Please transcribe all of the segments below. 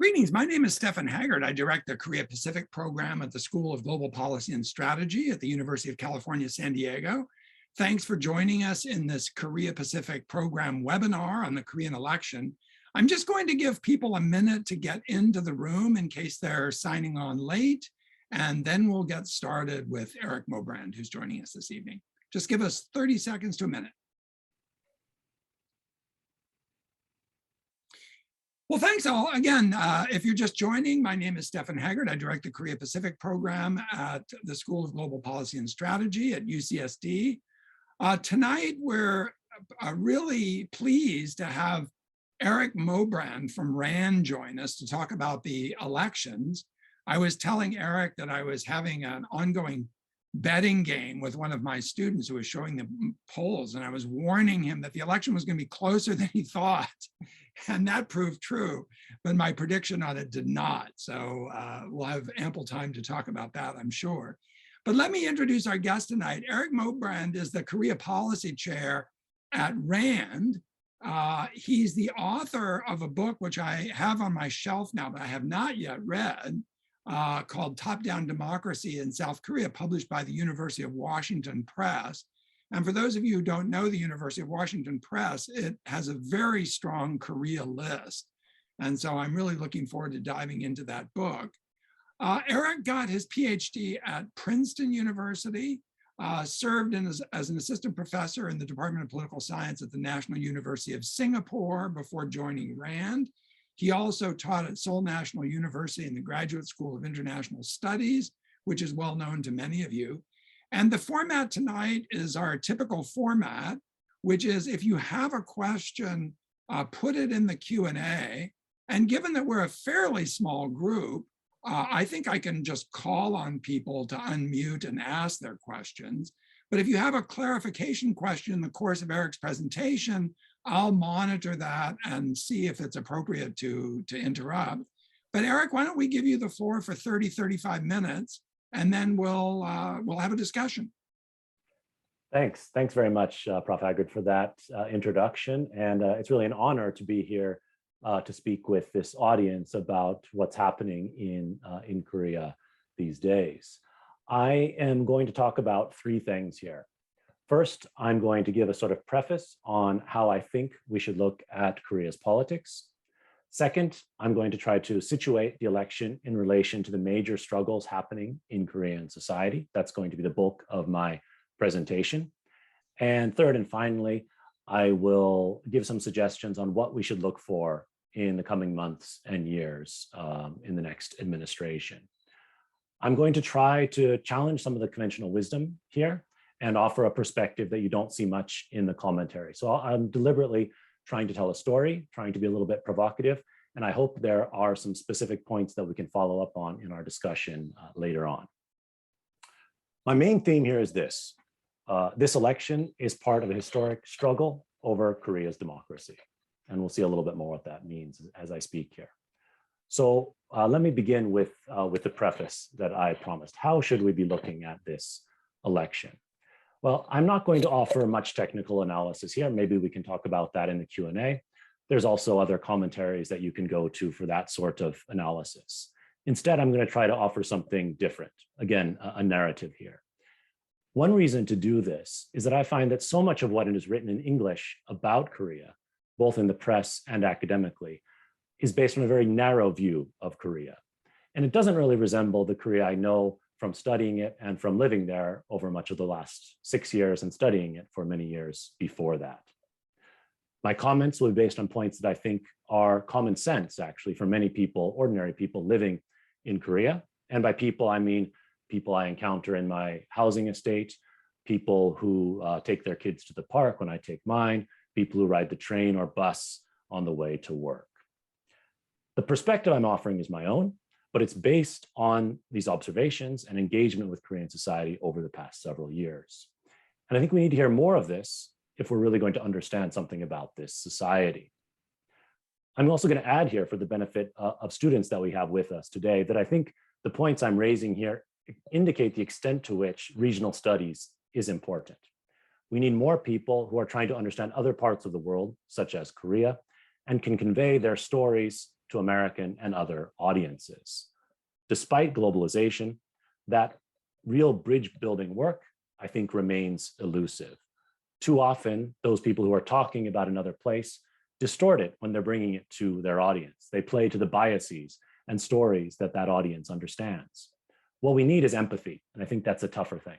Greetings, my name is Stephan Haggard. I direct the Korea Pacific program at the School of Global Policy and Strategy at the University of California, San Diego. Thanks for joining us in this Korea Pacific program webinar on the Korean election. I'm just going to give people a minute to get into the room in case they're signing on late, and then we'll get started with Erik Mobrand, who's joining us this evening. Just give us 30 seconds to a minute. Well, thanks all. Again, if you're just joining, my name is Stephan Haggard. I direct the Korea Pacific program at the School of Global Policy and Strategy at UCSD. Tonight, we're really pleased to have Erik Mobrand from RAND join us to talk about the elections. I was telling Erik that I was having an ongoing betting game with one of my students who was showing the polls, and I was warning him that the election was going to be closer than he thought. And that proved true, but my prediction on it did not. So we'll have ample time to talk about that, I'm sure. But let me introduce our guest tonight. Erik Mobrand is the Korea Policy Chair at RAND. He's the author of a book which I have on my shelf now, but I have not yet read, called Top-Down Democracy in South Korea, published by the University of Washington Press. And for those of you who don't know the University of Washington Press, it has a very strong Korea list. And so I'm really looking forward to diving into that book. Erik got his Ph.D. at Princeton University, served as an assistant professor in the Department of Political Science at the National University of Singapore before joining RAND. He also taught at Seoul National University in the Graduate School of International Studies, which is well known to many of you. And the format tonight is our typical format, which is if you have a question, put it in the Q&A. And given that we're a fairly small group, I think I can just call on people to unmute and ask their questions. But if you have a clarification question in the course of Erik's presentation, I'll monitor that and see if it's appropriate to interrupt. But Erik, why don't we give you the floor for 30, 35 minutes, and then we'll have a discussion. Thanks very much, Prof. Haggard, for that introduction. And it's really an honor to be here to speak with this audience about what's happening in Korea these days. I am going to talk about three things here. First, I'm going to give a sort of preface on how I think we should look at Korea's politics. Second, I'm going to try to situate the election in relation to the major struggles happening in Korean society. That's going to be the bulk of my presentation. And third and finally, I will give some suggestions on what we should look for in the coming months and years in the next administration. I'm going to try to challenge some of the conventional wisdom here and offer a perspective that you don't see much in the commentary. So I'm deliberately trying to tell a story, trying to be a little bit provocative, and I hope there are some specific points that we can follow up on in our discussion later on. My main theme here is this. This election is part of a historic struggle over Korea's democracy. And we'll see a little bit more what that means as I speak here. So let me begin with the preface that I promised. How should we be looking at this election? Well, I'm not going to offer much technical analysis here. Maybe we can talk about that in the Q&A. There's also other commentaries that you can go to for that sort of analysis. Instead, I'm going to try to offer something different. Again, a narrative here. One reason to do this is that I find that so much of what is written in English about Korea, both in the press and academically, is based on a very narrow view of Korea. And it doesn't really resemble the Korea I know from studying it and from living there over much of the last 6 years and studying it for many years before that. My comments will be based on points that I think are common sense, actually, for many people, ordinary people living in Korea. And by people, I mean people I encounter in my housing estate, people who take their kids to the park when I take mine, people who ride the train or bus on the way to work. The perspective I'm offering is my own, but it's based on these observations and engagement with Korean society over the past several years. And I think we need to hear more of this if we're really going to understand something about this society. I'm also going to add here, for the benefit of students that we have with us today, that I think the points I'm raising here indicate the extent to which regional studies is important. We need more people who are trying to understand other parts of the world, such as Korea, and can convey their stories to American and other audiences. Despite globalization, that real bridge building work, I think, remains elusive. Too often, those people who are talking about another place distort it when they're bringing it to their audience. They play to the biases and stories that that audience understands. What we need is empathy, and I think that's a tougher thing.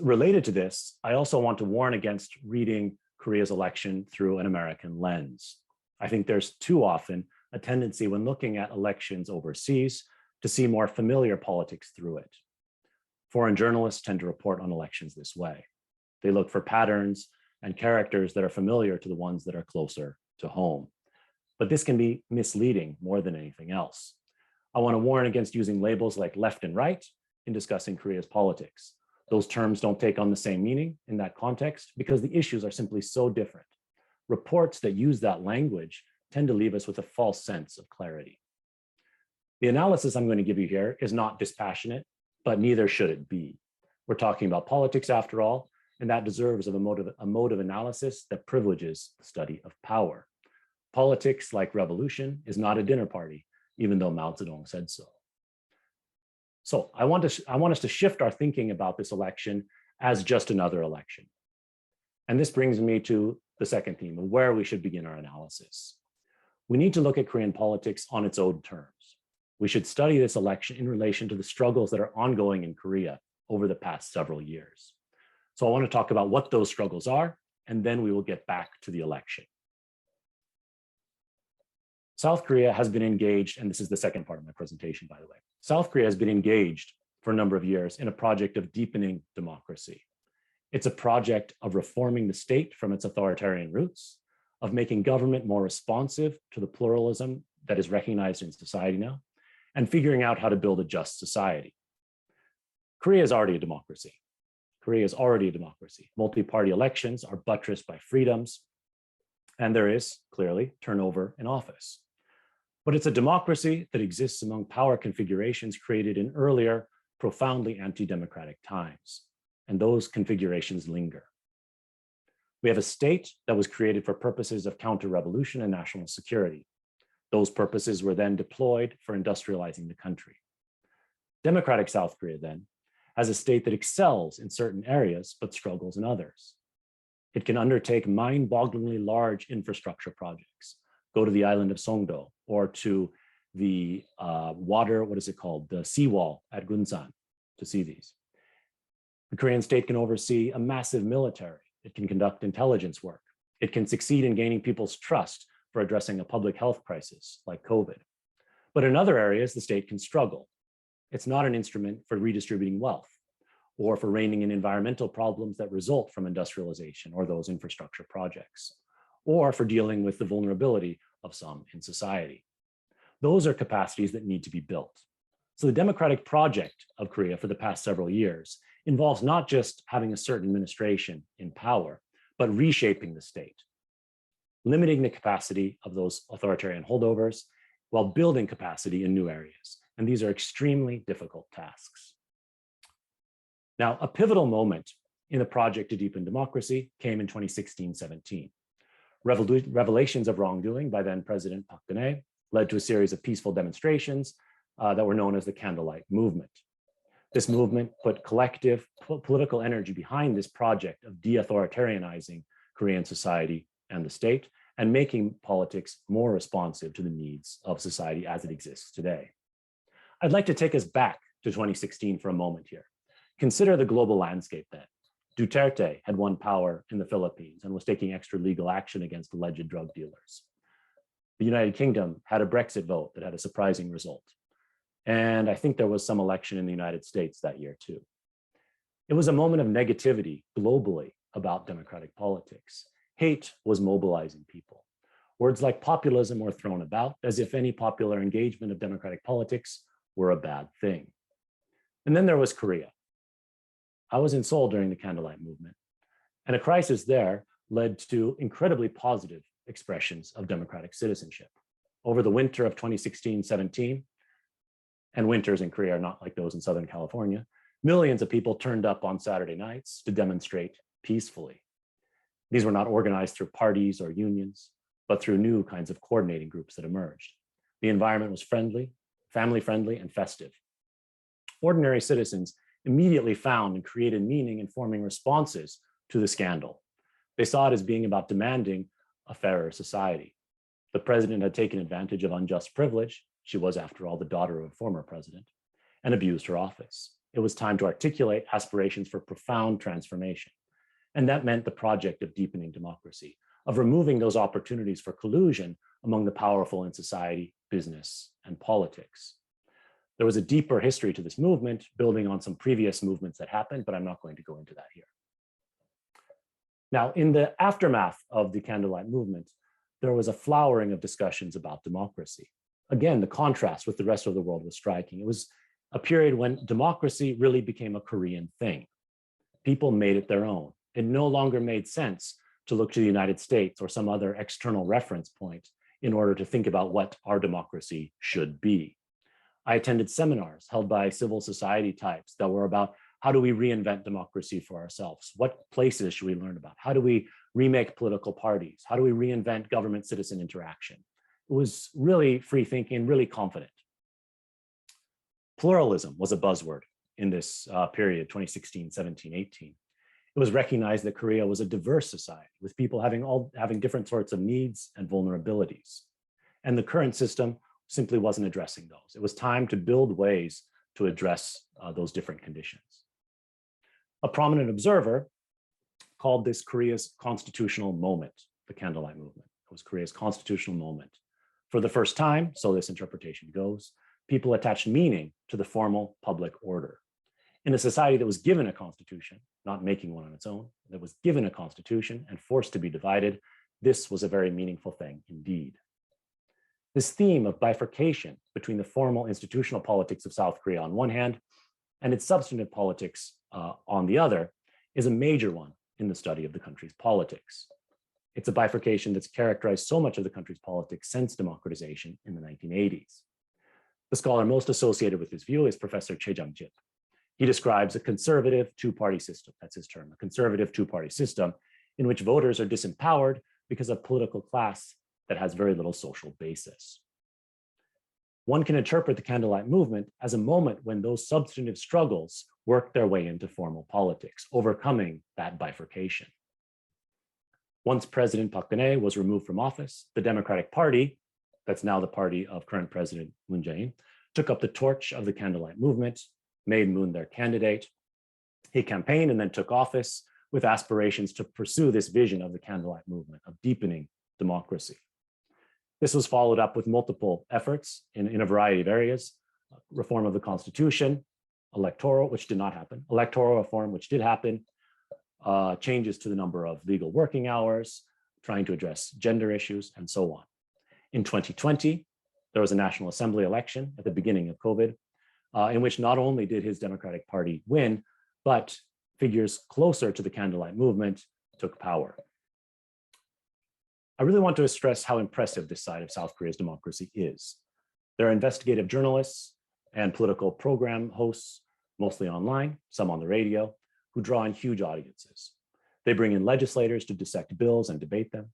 Related to this, I also want to warn against reading Korea's election through an American lens. I think there's too often a tendency when looking at elections overseas to see more familiar politics through it. Foreign journalists tend to report on elections this way. They look for patterns and characters that are familiar to the ones that are closer to home. But this can be misleading more than anything else. I want to warn against using labels like left and right in discussing Korea's politics. Those terms don't take on the same meaning in that context because the issues are simply so different. Reports that use that language tend to leave us with a false sense of clarity. The analysis I'm going to give you here is not dispassionate, but neither should it be. We're talking about politics after all, and that deserves a mode of analysis that privileges the study of power. Politics, like revolution, is not a dinner party, even though Mao Zedong said so. So I want us to shift our thinking about this election as just another election. And this brings me to the second theme of where we should begin our analysis. We need to look at Korean politics on its own terms. We should study this election in relation to the struggles that are ongoing in Korea over the past several years. So I want to talk about what those struggles are, and then we will get back to the election. South Korea has been engaged, and this is the second part of my presentation, by the way. South Korea has been engaged for a number of years in a project of deepening democracy. It's a project of reforming the state from its authoritarian roots, of making government more responsive to the pluralism that is recognized in society now, and figuring out how to build a just society. Korea is already a democracy. Korea is already a democracy. Multi-party elections are buttressed by freedoms, and there is clearly turnover in office. But it's a democracy that exists among power configurations created in earlier, profoundly anti-democratic times, and those configurations linger. We have a state that was created for purposes of counter-revolution and national security. Those purposes were then deployed for industrializing the country. Democratic South Korea, then, has a state that excels in certain areas but struggles in others. It can undertake mind-bogglingly large infrastructure projects. Go to the island of Songdo or to the the seawall at Gunsan to see these. The Korean state can oversee a massive military. It can conduct intelligence work. It can succeed in gaining people's trust for addressing a public health crisis like COVID. But in other areas, the state can struggle. It's not an instrument for redistributing wealth or for reining in environmental problems that result from industrialization or those infrastructure projects, or for dealing with the vulnerability of some in society. Those are capacities that need to be built. So the democratic project of Korea for the past several years involves not just having a certain administration in power, but reshaping the state, limiting the capacity of those authoritarian holdovers while building capacity in new areas. And these are extremely difficult tasks. Now, a pivotal moment in the project to deepen democracy came in 2016-17. Revelations of wrongdoing by then President Park Geun-hye led to a series of peaceful demonstrations that were known as the Candlelight Movement. This movement put collective political energy behind this project of de-authoritarianizing Korean society and the state, and making politics more responsive to the needs of society as it exists today. I'd like to take us back to 2016 for a moment here. Consider the global landscape then. Duterte had won power in the Philippines and was taking extra legal action against alleged drug dealers. The United Kingdom had a Brexit vote that had a surprising result. And I think there was some election in the United States that year too. It was a moment of negativity globally about democratic politics. Hate was mobilizing people. Words like populism were thrown about as if any popular engagement of democratic politics were a bad thing. And then there was Korea. I was in Seoul during the Candlelight Movement, and a crisis there led to incredibly positive expressions of democratic citizenship. Over the winter of 2016-17, and winters in Korea are not like those in Southern California, millions of people turned up on Saturday nights to demonstrate peacefully. These were not organized through parties or unions. but through new kinds of coordinating groups that emerged. The environment was friendly, family-friendly, and festive. Ordinary citizens immediately found and created meaning in forming responses to the scandal. They saw it as being about demanding a fairer society. The president had taken advantage of unjust privilege. She was, after all, the daughter of a former president, and abused her office. It was time to articulate aspirations for profound transformation. And that meant the project of deepening democracy, of removing those opportunities for collusion among the powerful in society, business, and politics. There was a deeper history to this movement, building on some previous movements that happened, but I'm not going to go into that here. Now, in the aftermath of the Candlelight Movement, there was a flowering of discussions about democracy. Again, the contrast with the rest of the world was striking. It was a period when democracy really became a Korean thing. People made it their own. It no longer made sense to look to the United States or some other external reference point in order to think about what our democracy should be. I attended seminars held by civil society types that were about how do we reinvent democracy for ourselves? What places should we learn about? How do we remake political parties? How do we reinvent government-citizen interaction? It was really free thinking, really confident. Pluralism was a buzzword in this period, 2016, 17, 18. It was recognized that Korea was a diverse society with people having different sorts of needs and vulnerabilities. And the current system simply wasn't addressing those. It was time to build ways to address those different conditions. A prominent observer called this Korea's constitutional moment, the Candlelight Movement. It was Korea's constitutional moment. For the first time, so this interpretation goes, people attached meaning to the formal public order. In a society that was given a constitution, not making one on its own, that was given a constitution and forced to be divided, this was a very meaningful thing indeed. This theme of bifurcation between the formal institutional politics of South Korea on one hand and its substantive politics on the other is a major one in the study of the country's politics. It's a bifurcation that's characterized so much of the country's politics since democratization in the 1980s. The scholar most associated with this view is Professor Choi Jang-jip. He describes a conservative two-party system, that's his term, a conservative two-party system in which voters are disempowered because of political class that has very little social basis. One can interpret the Candlelight Movement as a moment when those substantive struggles worked their way into formal politics, overcoming that bifurcation. Once President Park Geun-hye was removed from office, the Democratic Party, that's now the party of current President Moon Jae-in, took up the torch of the Candlelight Movement, made Moon their candidate. He campaigned and then took office with aspirations to pursue this vision of the Candlelight Movement, of deepening democracy. This was followed up with multiple efforts in a variety of areas: reform of the Constitution, electoral, which did not happen, electoral reform, which did happen, changes to the number of legal working hours, trying to address gender issues, and so on. In 2020, there was a National Assembly election at the beginning of COVID, in which not only did his Democratic Party win, but figures closer to the Candlelight Movement took power. I really want to stress how impressive this side of South Korea's democracy is. There are investigative journalists and political program hosts, mostly online, some on the radio, who draw in huge audiences. They bring in legislators to dissect bills and debate them.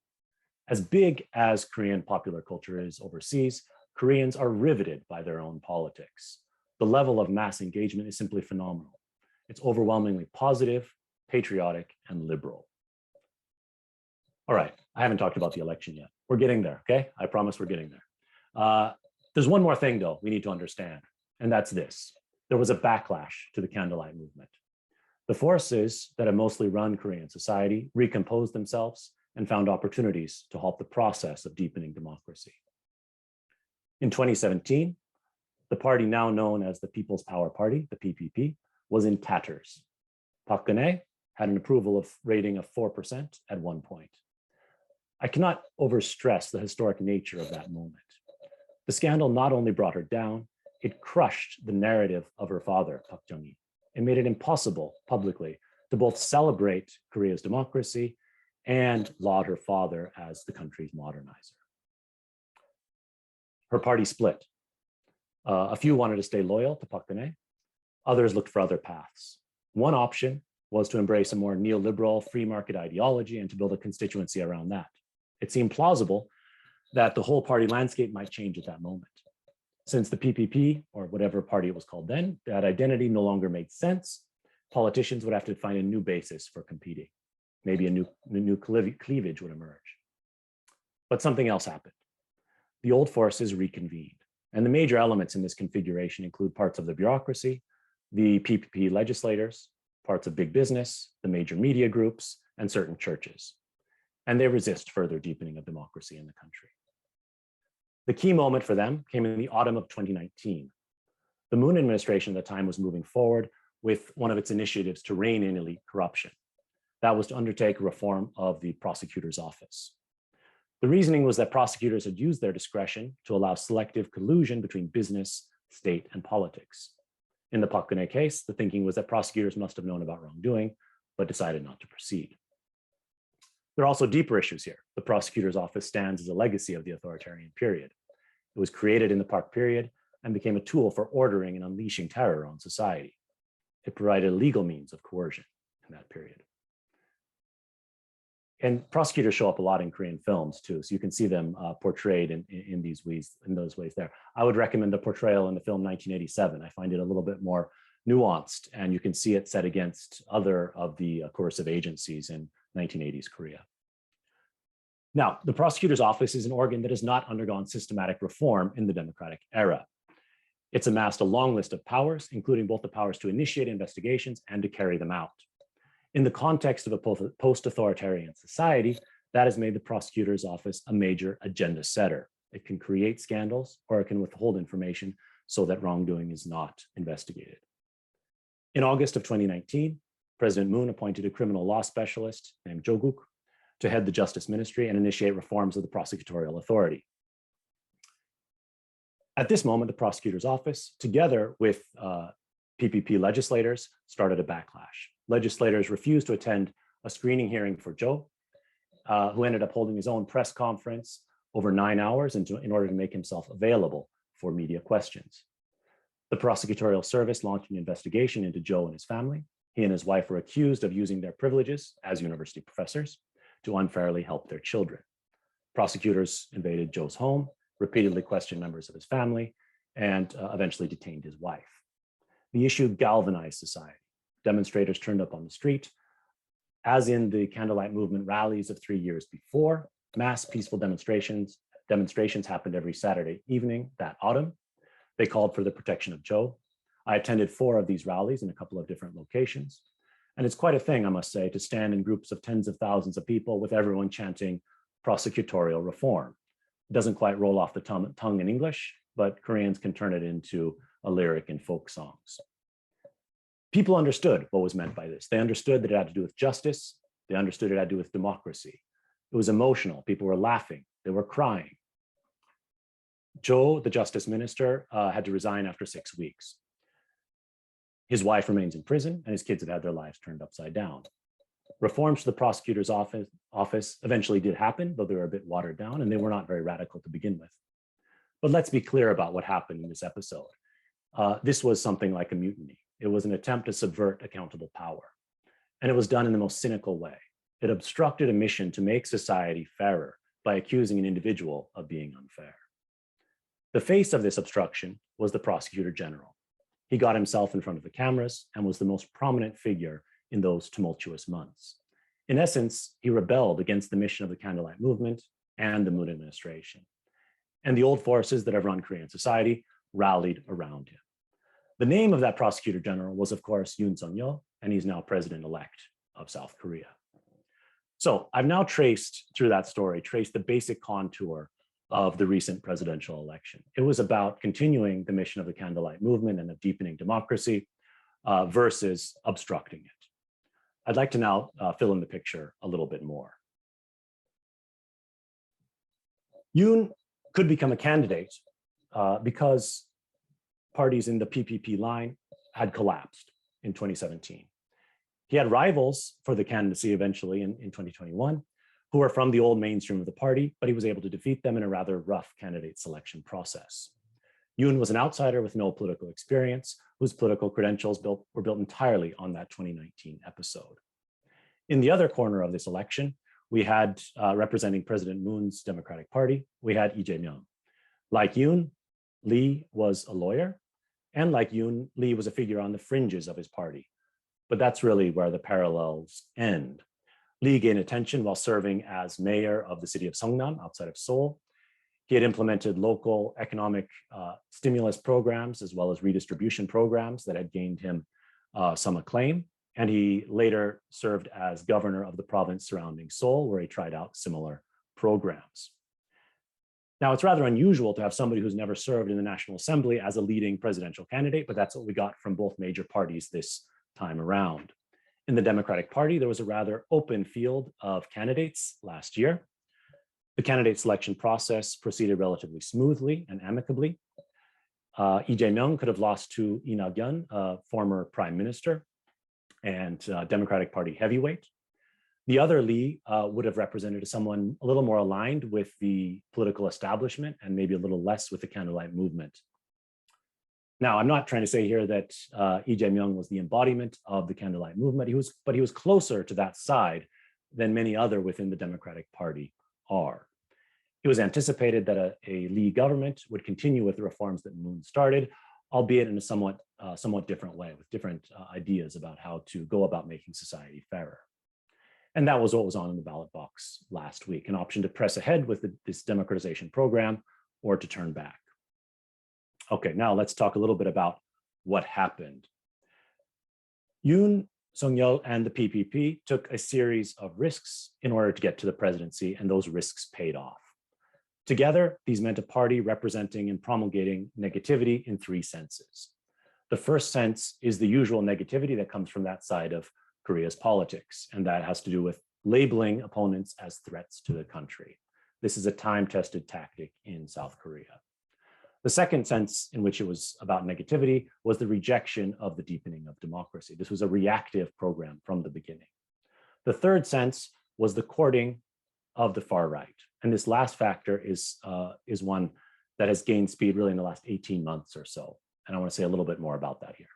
As big as Korean popular culture is overseas, Koreans are riveted by their own politics. The level of mass engagement is simply phenomenal. It's overwhelmingly positive, patriotic, and liberal. All right, I haven't talked about the election yet. We're getting there, okay? I promise we're getting there. There's one more thing, though, we need to understand, and that's this. There was a backlash to the Candlelight Movement. The forces that have mostly run Korean society recomposed themselves and found opportunities to halt the process of deepening democracy. In 2017, the party now known as the People's Power Party, the PPP, was in tatters. Park Geun-hye had an approval rating of 4% at one point. I cannot overstress the historic nature of that moment. The scandal not only brought her down, it crushed the narrative of her father, Park Chung-hee. It made it impossible publicly to both celebrate Korea's democracy and laud her father as the country's modernizer. Her party split. A few wanted to stay loyal to Park Geun-hye. Others looked for other paths. One option was to embrace a more neoliberal free market ideology and to build a constituency around that. It seemed plausible that the whole party landscape might change at that moment. Since the PPP, or whatever party it was called then, that identity no longer made sense, politicians would have to find a new basis for competing. Maybe a new cleavage would emerge. But something else happened. The old forces reconvened. And the major elements in this configuration include parts of the bureaucracy, the PPP legislators, parts of big business, the major media groups, and certain churches. And they resist further deepening of democracy in the country. The key moment for them came in the autumn of 2019. The Moon administration at the time was moving forward with one of its initiatives to rein in elite corruption. That was to undertake a reform of the prosecutor's office. The reasoning was that prosecutors had used their discretion to allow selective collusion between business, state, and politics. In the Park Geun-hye case, the thinking was that prosecutors must have known about wrongdoing, but decided not to proceed. There are also deeper issues here. The prosecutor's office stands as a legacy of the authoritarian period. It was created in the Park period and became a tool for ordering and unleashing terror on society. It provided a legal means of coercion in that period. And prosecutors show up a lot in Korean films too, so you can see them portrayed in those ways there. I would recommend the portrayal in the film 1987. I find it a little bit more nuanced, and you can see it set against other of the coercive agencies in 1980s Korea. Now, the prosecutor's office is an organ that has not undergone systematic reform in the democratic era. It's amassed a long list of powers, including both the powers to initiate investigations and to carry them out. In the context of a post-authoritarian society, that has made the prosecutor's office a major agenda setter. It can create scandals, or it can withhold information so that wrongdoing is not investigated. In August of 2019, President Moon appointed a criminal law specialist named Jo-guk to head the Justice Ministry and initiate reforms of the prosecutorial authority. At this moment, the prosecutor's office, together with PPP legislators, started a backlash. Legislators refused to attend a screening hearing for Jo, who ended up holding his own press conference over 9 hours in order to make himself available for media questions. The prosecutorial service launched an investigation into Jo and his family. He and his wife were accused of using their privileges as university professors to unfairly help their children. Prosecutors invaded Jo's home, repeatedly questioned members of his family, and eventually detained his wife. The issue galvanized society. Demonstrators turned up on the street. As in the Candlelight Movement rallies of 3 years before, mass peaceful demonstrations happened every Saturday evening that autumn. They called for the protection of Jo. I attended 4 of these rallies in a couple of different locations. And it's quite a thing, I must say, to stand in groups of tens of thousands of people with everyone chanting prosecutorial reform. It doesn't quite roll off the tongue in English, but Koreans can turn it into a lyric in folk songs. People understood what was meant by this. They understood that it had to do with justice. They understood it had to do with democracy. It was emotional. People were laughing. They were crying. Jo, the justice minister, had to resign after 6 weeks. His wife remains in prison, and his kids have had their lives turned upside down. Reforms to the prosecutor's office eventually did happen, though they were a bit watered down, and they were not very radical to begin with. But let's be clear about what happened in this episode. This was something like a mutiny. It was an attempt to subvert accountable power. And it was done in the most cynical way. It obstructed a mission to make society fairer by accusing an individual of being unfair. The face of this obstruction was the prosecutor general. He got himself in front of the cameras and was the most prominent figure in those tumultuous months. In essence, he rebelled against the mission of the Candlelight Movement and the Moon administration. And the old forces that have run Korean society rallied around him. The name of that prosecutor general was, of course, Yoon Seok-youl, and he's now president-elect of South Korea. So I've now traced the basic contour of the recent presidential election. It was about continuing the mission of the Candlelight Movement and of deepening democracy versus obstructing it. I'd like to now fill in the picture a little bit more. Yoon could become a candidate because parties in the PPP line had collapsed in 2017. He had rivals for the candidacy eventually in 2021, who were from the old mainstream of the party, but he was able to defeat them in a rather rough candidate selection process. Yoon was an outsider with no political experience, whose political credentials were built entirely on that 2019 episode. In the other corner of this election we had representing President Moon's Democratic Party, we had Lee Jae-myung. Like Yoon, Lee was a lawyer, and like Yoon, Lee was a figure on the fringes of his party. But that's really where the parallels end. Lee gained attention while serving as mayor of the city of Seongnam outside of Seoul. He had implemented local economic stimulus programs as well as redistribution programs that had gained him some acclaim. And he later served as governor of the province surrounding Seoul, where he tried out similar programs. Now, it's rather unusual to have somebody who's never served in the National Assembly as a leading presidential candidate, but that's what we got from both major parties this time around. In the Democratic Party, there was a rather open field of candidates last year. The candidate selection process proceeded relatively smoothly and amicably. Lee Jae-myung could have lost to Lee Nak-yeon, a former prime minister and Democratic Party heavyweight. The other Lee would have represented someone a little more aligned with the political establishment and maybe a little less with the Candlelight Movement. Now, I'm not trying to say here that Lee Jae-myung was the embodiment of the Candlelight Movement, but he was closer to that side than many other within the Democratic Party are. It was anticipated that a Lee government would continue with the reforms that Moon started, albeit in a somewhat different way, with different ideas about how to go about making society fairer. And that was what was on the ballot box last week, an option to press ahead with this democratization program or to turn back. Okay, now let's talk a little bit about what happened. Yoon Seok-youl and the PPP took a series of risks in order to get to the presidency, and those risks paid off. Together, these meant a party representing and promulgating negativity in three senses. The first sense is the usual negativity that comes from that side of Korea's politics, and that has to do with labeling opponents as threats to the country. This is a time-tested tactic in South Korea. The second sense in which it was about negativity was the rejection of the deepening of democracy. This was a reactive program from the beginning. The third sense was the courting of the far right. And this last factor is one that has gained speed really in the last 18 months or so. And I want to say a little bit more about that here.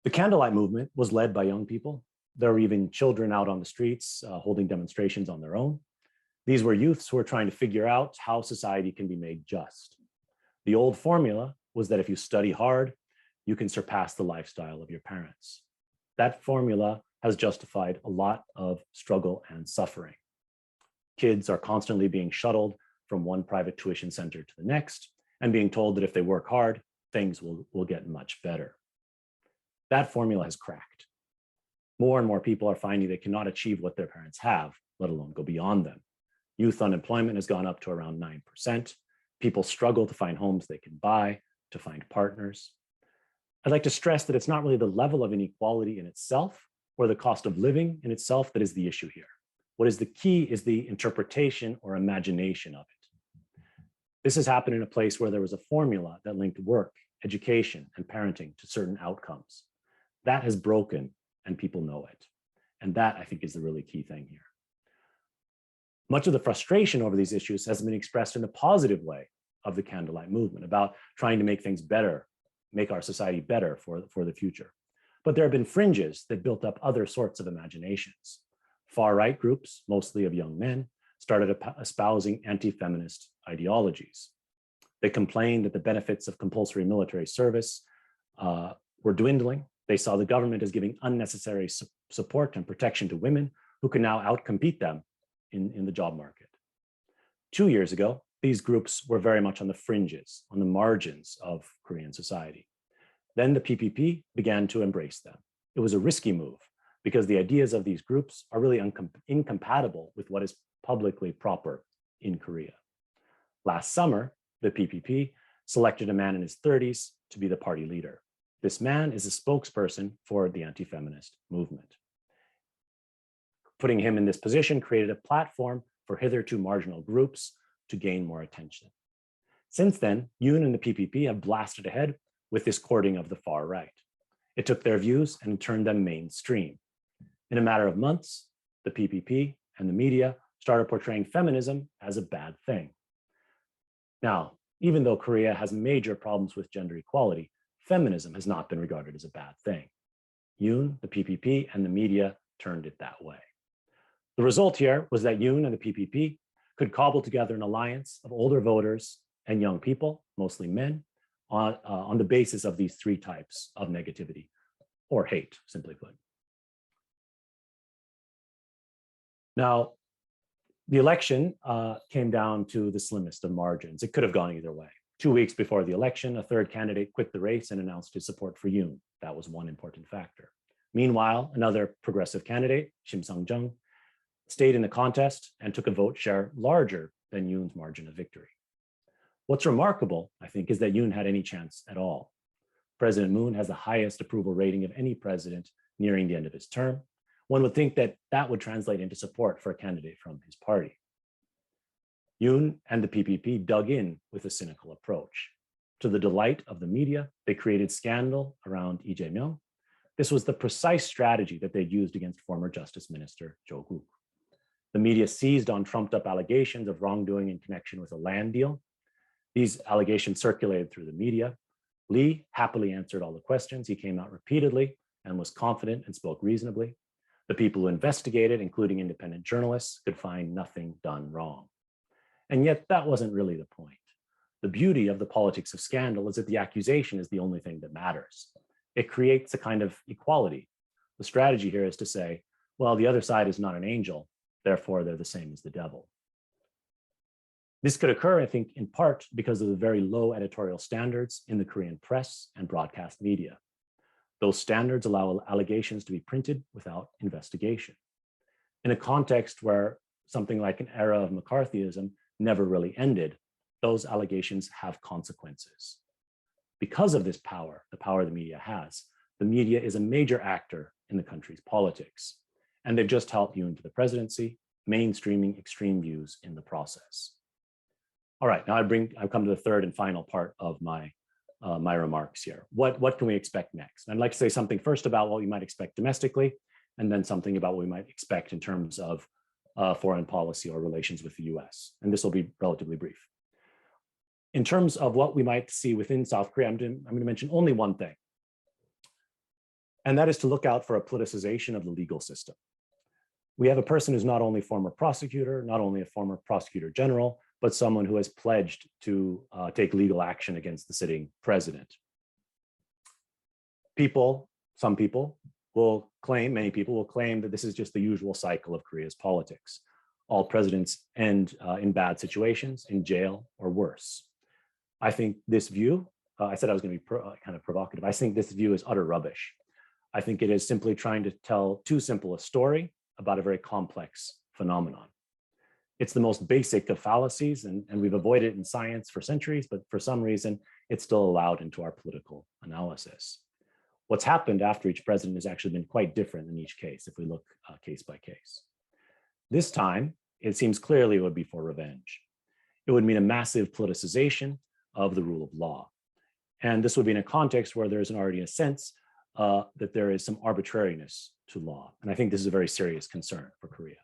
The Candlelight Movement was led by young people. There were even children out on the streets holding demonstrations on their own. These were youths who were trying to figure out how society can be made just. The old formula was that if you study hard, you can surpass the lifestyle of your parents. That formula has justified a lot of struggle and suffering. Kids are constantly being shuttled from one private tuition center to the next and being told that if they work hard, things will get much better. That formula has cracked. More and more people are finding they cannot achieve what their parents have, let alone go beyond them. Youth unemployment has gone up to around 9%. People struggle to find homes they can buy, to find partners. I'd like to stress that it's not really the level of inequality in itself or the cost of living in itself that is the issue here. What is the key is the interpretation or imagination of it. This has happened in a place where there was a formula that linked work, education, and parenting to certain outcomes. That has broken, and people know it. And that, I think, is the really key thing here. Much of the frustration over these issues has been expressed in a positive way of the Candlelight Movement, about trying to make things better, make our society better for the future. But there have been fringes that built up other sorts of imaginations. Far-right groups, mostly of young men, started espousing anti-feminist ideologies. They complained that the benefits of compulsory military service were dwindling. They saw the government as giving unnecessary support and protection to women who can now outcompete them in the job market. 2 years ago, these groups were very much on the fringes, on the margins of Korean society. Then the PPP began to embrace them. It was a risky move because the ideas of these groups are really incompatible with what is publicly proper in Korea. Last summer, the PPP selected a man in his 30s to be the party leader. This man is a spokesperson for the anti-feminist movement. Putting him in this position created a platform for hitherto marginal groups to gain more attention. Since then, Yoon and the PPP have blasted ahead with this courting of the far right. It took their views and turned them mainstream. In a matter of months, the PPP and the media started portraying feminism as a bad thing. Now, even though Korea has major problems with gender equality, feminism has not been regarded as a bad thing. Yoon, the PPP, and the media turned it that way. The result here was that Yoon and the PPP could cobble together an alliance of older voters and young people, mostly men, on the basis of these three types of negativity, or hate, simply put. Now, the election came down to the slimmest of margins. It could have gone either way. 2 weeks before the election, a third candidate quit the race and announced his support for Yoon. That was one important factor. Meanwhile, another progressive candidate, Shim Sung-jung, stayed in the contest and took a vote share larger than Yoon's margin of victory. What's remarkable, I think, is that Yoon had any chance at all. President Moon has the highest approval rating of any president nearing the end of his term. One would think that that would translate into support for a candidate from his party. Yoon and the PPP dug in with a cynical approach. To the delight of the media, they created scandal around Lee Jae-myung. This was the precise strategy that they'd used against former Justice Minister Jo Guk. The media seized on trumped up allegations of wrongdoing in connection with a land deal. These allegations circulated through the media. Lee happily answered all the questions. He came out repeatedly and was confident and spoke reasonably. The people who investigated, including independent journalists, could find nothing done wrong. And yet that wasn't really the point. The beauty of the politics of scandal is that the accusation is the only thing that matters. It creates a kind of equality. The strategy here is to say, well, the other side is not an angel, therefore they're the same as the devil. This could occur, I think, in part because of the very low editorial standards in the Korean press and broadcast media. Those standards allow allegations to be printed without investigation. In a context where something like an era of McCarthyism never really ended, those allegations have consequences. Because of this power, the power the media has, the media is a major actor in the country's politics. And they've just helped Yoon to the presidency, mainstreaming extreme views in the process. All right, now I've come to the third and final part of my remarks here. What can we expect next? I'd like to say something first about what we might expect domestically, and then something about what we might expect in terms of foreign policy or relations with the US. And this will be relatively brief. In terms of what we might see within South Korea, I'm going to mention only one thing. And that is to look out for a politicization of the legal system. We have a person who's not only former prosecutor, not only a former prosecutor general, but someone who has pledged to take legal action against the sitting president. Some people will claim, many people will claim that this is just the usual cycle of Korea's politics. All presidents end in bad situations, in jail or worse. I think this view, I said I was going to be kind of provocative. I think this view is utter rubbish. I think it is simply trying to tell too simple a story about a very complex phenomenon. It's the most basic of fallacies, and we've avoided it in science for centuries, but for some reason, it's still allowed into our political analysis. What's happened after each president has actually been quite different in each case, if we look case by case. This time, it seems clearly it would be for revenge. It would mean a massive politicization of the rule of law. And this would be in a context where there's already a sense that there is some arbitrariness to law. And I think this is a very serious concern for Korea.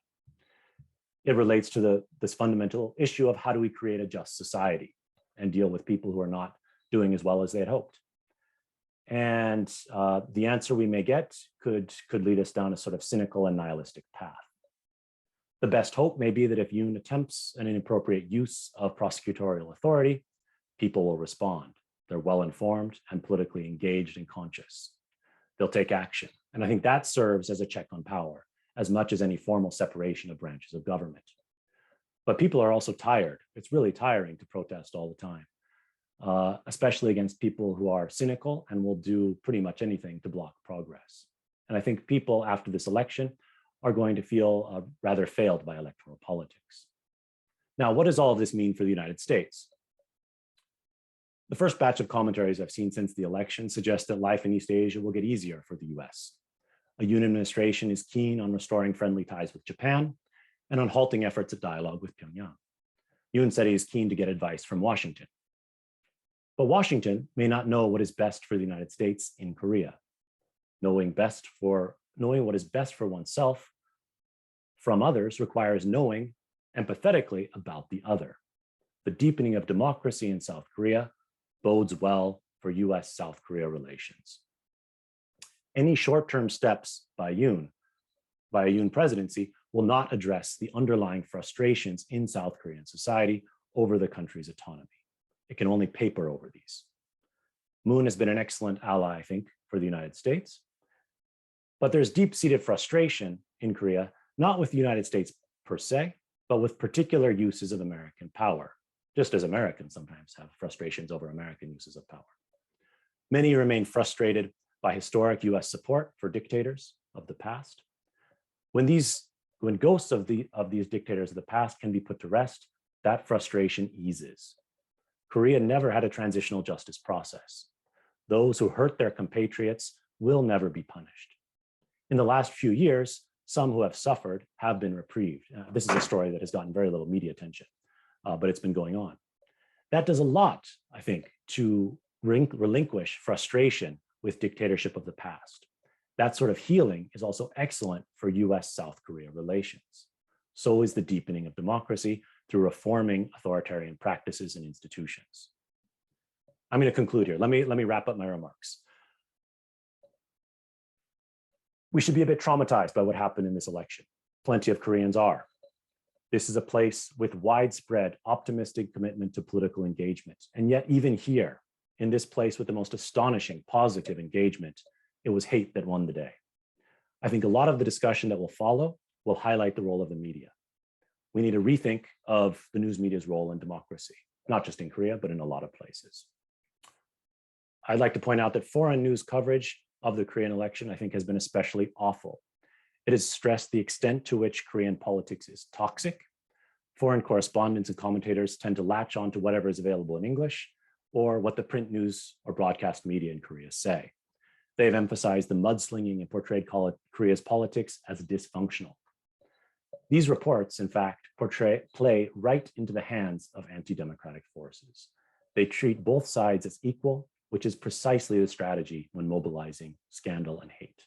It relates to this fundamental issue of how do we create a just society and deal with people who are not doing as well as they had hoped. And the answer we may get could lead us down a sort of cynical and nihilistic path. The best hope may be that if Yoon attempts an inappropriate use of prosecutorial authority, people will respond. They're well-informed and politically engaged and conscious. They'll take action. And I think that serves as a check on power, as much as any formal separation of branches of government. But people are also tired. It's really tiring to protest all the time, especially against people who are cynical and will do pretty much anything to block progress. And I think people after this election are going to feel rather failed by electoral politics. Now, what does all of this mean for the United States? The first batch of commentaries I've seen since the election suggests that life in East Asia will get easier for the US. A Yoon administration is keen on restoring friendly ties with Japan and on halting efforts at dialogue with Pyongyang. Yoon said he is keen to get advice from Washington. But Washington may not know what is best for the United States in Korea. Knowing what is best for oneself from others requires knowing empathetically about the other. The deepening of democracy in South Korea bodes well for US-South Korea relations. Any short-term steps by Yoon by a Yoon presidency will not address the underlying frustrations in South Korean society over the country's autonomy. It can only paper over these. Moon has been an excellent ally, I think, for the United States. But there's deep-seated frustration in Korea, not with the United States per se, but with particular uses of American power, just as Americans sometimes have frustrations over American uses of power. Many remain frustrated by historic US support for dictators of the past. When ghosts of these dictators of the past can be put to rest, that frustration eases. Korea never had a transitional justice process. Those who hurt their compatriots will never be punished. In the last few years, some who have suffered have been reprieved. This is a story that has gotten very little media attention, but it's been going on. That does a lot, I think, to relinquish frustration with dictatorship of the past. That sort of healing is also excellent for US-South Korea relations. So is the deepening of democracy through reforming authoritarian practices and institutions. I'm going to conclude here. Let me wrap up my remarks. We should be a bit traumatized by what happened in this election. Plenty of Koreans are. This is a place with widespread optimistic commitment to political engagement. And yet even here, in this place with the most astonishing positive engagement, it was hate that won the day. I think a lot of the discussion that will follow will highlight the role of the media. We need a rethink of the news media's role in democracy, not just in Korea, but in a lot of places. I'd like to point out that foreign news coverage of the Korean election, I think, has been especially awful. It has stressed the extent to which Korean politics is toxic. Foreign correspondents and commentators tend to latch on to whatever is available in English or what the print news or broadcast media in Korea say. They've emphasized the mudslinging and portrayed Korea's politics as dysfunctional. These reports, in fact, play right into the hands of anti-democratic forces. They treat both sides as equal, which is precisely the strategy when mobilizing scandal and hate.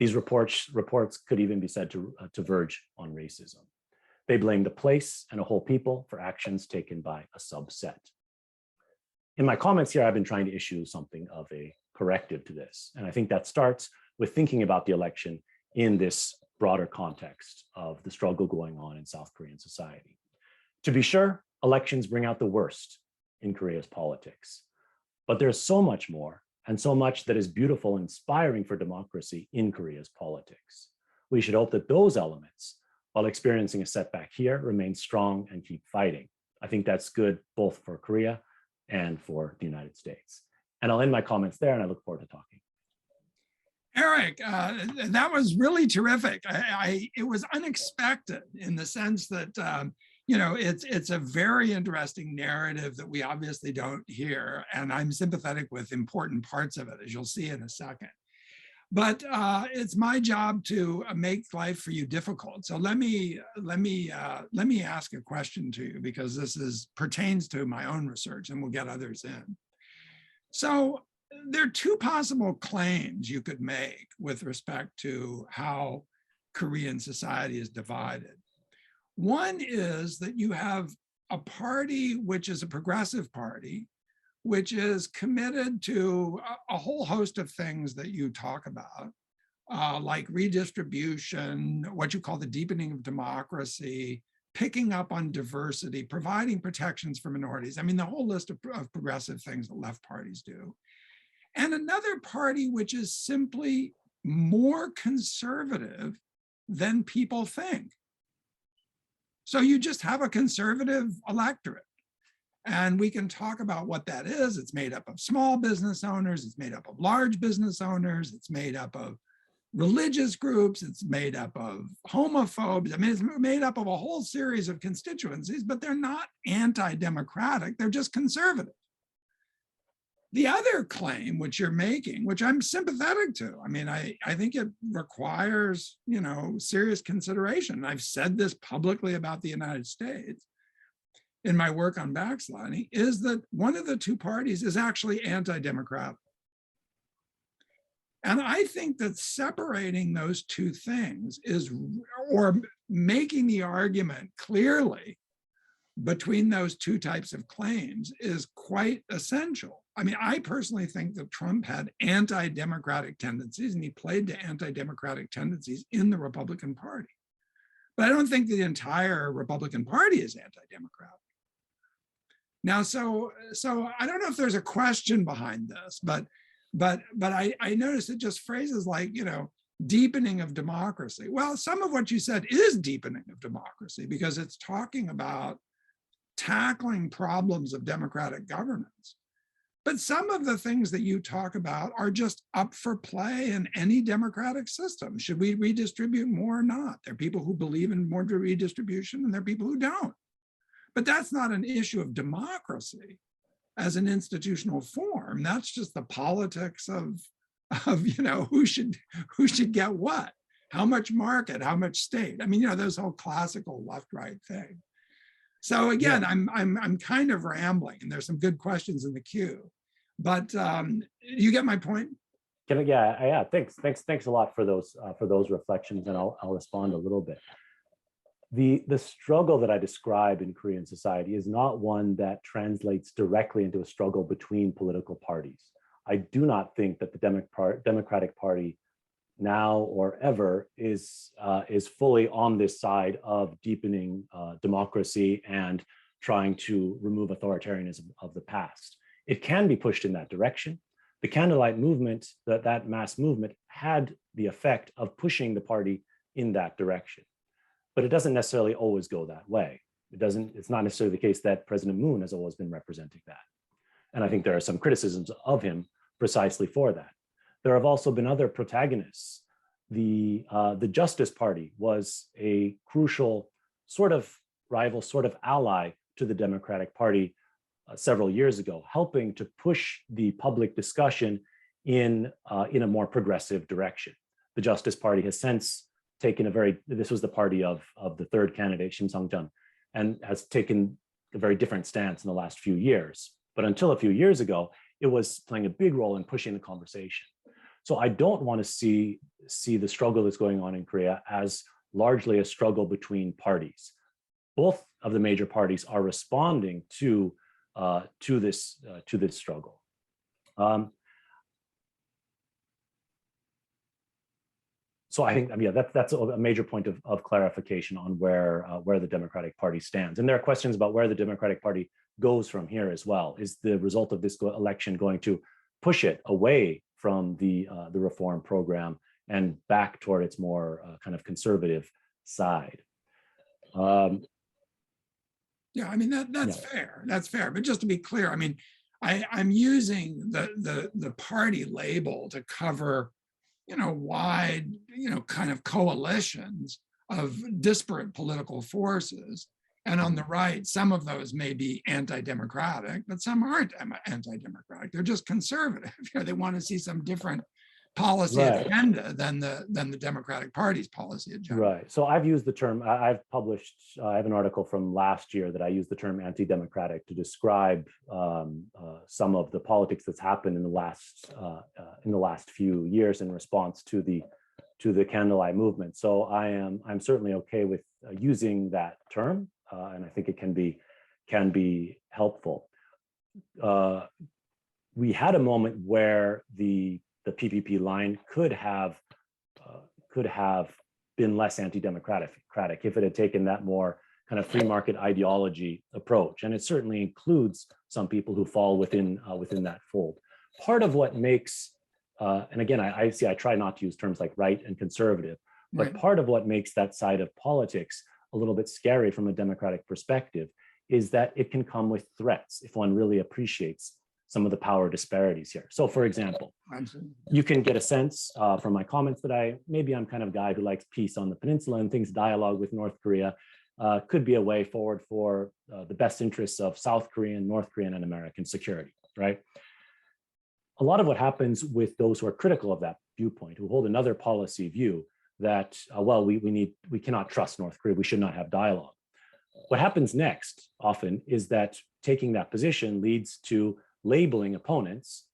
These reports could even be said to verge on racism. They blame the place and a whole people for actions taken by a subset. In my comments here, I've been trying to issue something of a corrective to this. And I think that starts with thinking about the election in this broader context of the struggle going on in South Korean society. To be sure, elections bring out the worst in Korea's politics. But there's so much more and so much that is beautiful and inspiring for democracy in Korea's politics. We should hope that those elements, while experiencing a setback here, remain strong and keep fighting. I think that's good both for Korea and for the United States. And I'll end my comments there, and I look forward to talking. Erik, that was really terrific. It was unexpected in the sense that it's a very interesting narrative that we obviously don't hear, and I'm sympathetic with important parts of it, as you'll see in a second. But it's my job to make life for you difficult. So let me ask a question to you, because this pertains to my own research, and we'll get others in. So there are two possible claims you could make with respect to how Korean society is divided. One is that you have a party which is a progressive party, which is committed to a whole host of things that you talk about, like redistribution, what you call the deepening of democracy, picking up on diversity, providing protections for minorities. I mean, the whole list of progressive things that left parties do. And another party which is simply more conservative than people think. So you just have a conservative electorate. And we can talk about what that is. It's made up of small business owners. It's made up of large business owners. It's made up of religious groups. It's made up of homophobes. I mean, it's made up of a whole series of constituencies, but they're not anti-democratic. They're just conservative. The other claim which you're making, which I'm sympathetic to, I mean, I think it requires, serious consideration. I've said this publicly about the United States in my work on backsliding, is that one of the two parties is actually anti-democratic. And I think that separating those two things or making the argument clearly between those two types of claims is quite essential. I mean, I personally think that Trump had anti-democratic tendencies, and he played to anti-democratic tendencies in the Republican Party. But I don't think the entire Republican Party is anti-democratic. Now, so I don't know if there's a question behind this, but I noticed it just phrases like, deepening of democracy. Well, some of what you said is deepening of democracy because it's talking about tackling problems of democratic governance. But some of the things that you talk about are just up for play in any democratic system. Should we redistribute more or not? There are people who believe in more redistribution and there are people who don't. But that's not an issue of democracy as an institutional form. That's just the politics of who should get what, how much market, how much state. I mean, those whole classical left-right thing. So again, yeah. I'm kind of rambling, and there's some good questions in the queue, but you get my point. Yeah. Thanks a lot for those reflections, and I'll respond a little bit. The struggle that I describe in Korean society is not one that translates directly into a struggle between political parties. I do not think that the Democratic Party now or ever is fully on this side of deepening democracy and trying to remove authoritarianism of the past. It can be pushed in that direction. The Candlelight Movement, that mass movement, had the effect of pushing the party in that direction. But it doesn't necessarily always go that way. It's not necessarily the case that President Moon has always been representing that. And I think there are some criticisms of him precisely for that. There have also been other protagonists. The Justice Party was a crucial sort of rival, sort of ally to the Democratic Party several years ago, helping to push the public discussion in a more progressive direction. The Justice Party has since taken this was the party of the third candidate, Shim Sung-jun, and has taken a very different stance in the last few years. But until a few years ago, it was playing a big role in pushing the conversation. So I don't want to see the struggle that's going on in Korea as largely a struggle between parties. Both of the major parties are responding to this struggle. So I think, that's a major point of clarification on where the Democratic Party stands. And there are questions about where the Democratic Party goes from here as well. Is the result of this election going to push it away from the reform program and back toward its more kind of conservative side? Yeah, I mean, that's fair. That's fair. But just to be clear, I mean, I'm using the party label to cover wide, kind of coalitions of disparate political forces. And on the right, some of those may be anti-democratic, but some aren't anti-democratic. They're just conservative. They want to see some different policy agenda than the Democratic Party's policy agenda. Right. So I've used the term, I have an article from last year that I used the term anti-democratic to describe some of the politics that's happened in the last few years in response to the Candlelight Movement. So I'm certainly okay with using that term, and I think it can be helpful. We had a moment where the PPP line could have been less anti-democratic if it had taken that more kind of free market ideology approach, and it certainly includes some people who fall within that fold. Part of what makes, and again, I try not to use terms like right and conservative, but part of what makes that side of politics a little bit scary from a democratic perspective is that it can come with threats if one really appreciates some of the power disparities here. So for example, you can get a sense from my comments that I'm kind of a guy who likes peace on the peninsula and thinks dialogue with North Korea could be a way forward for the best interests of South Korean, North Korean, and American security, right? A lot of what happens with those who are critical of that viewpoint, who hold another policy view that, we cannot trust North Korea, we should not have dialogue. What happens next often is that taking that position leads to labeling opponents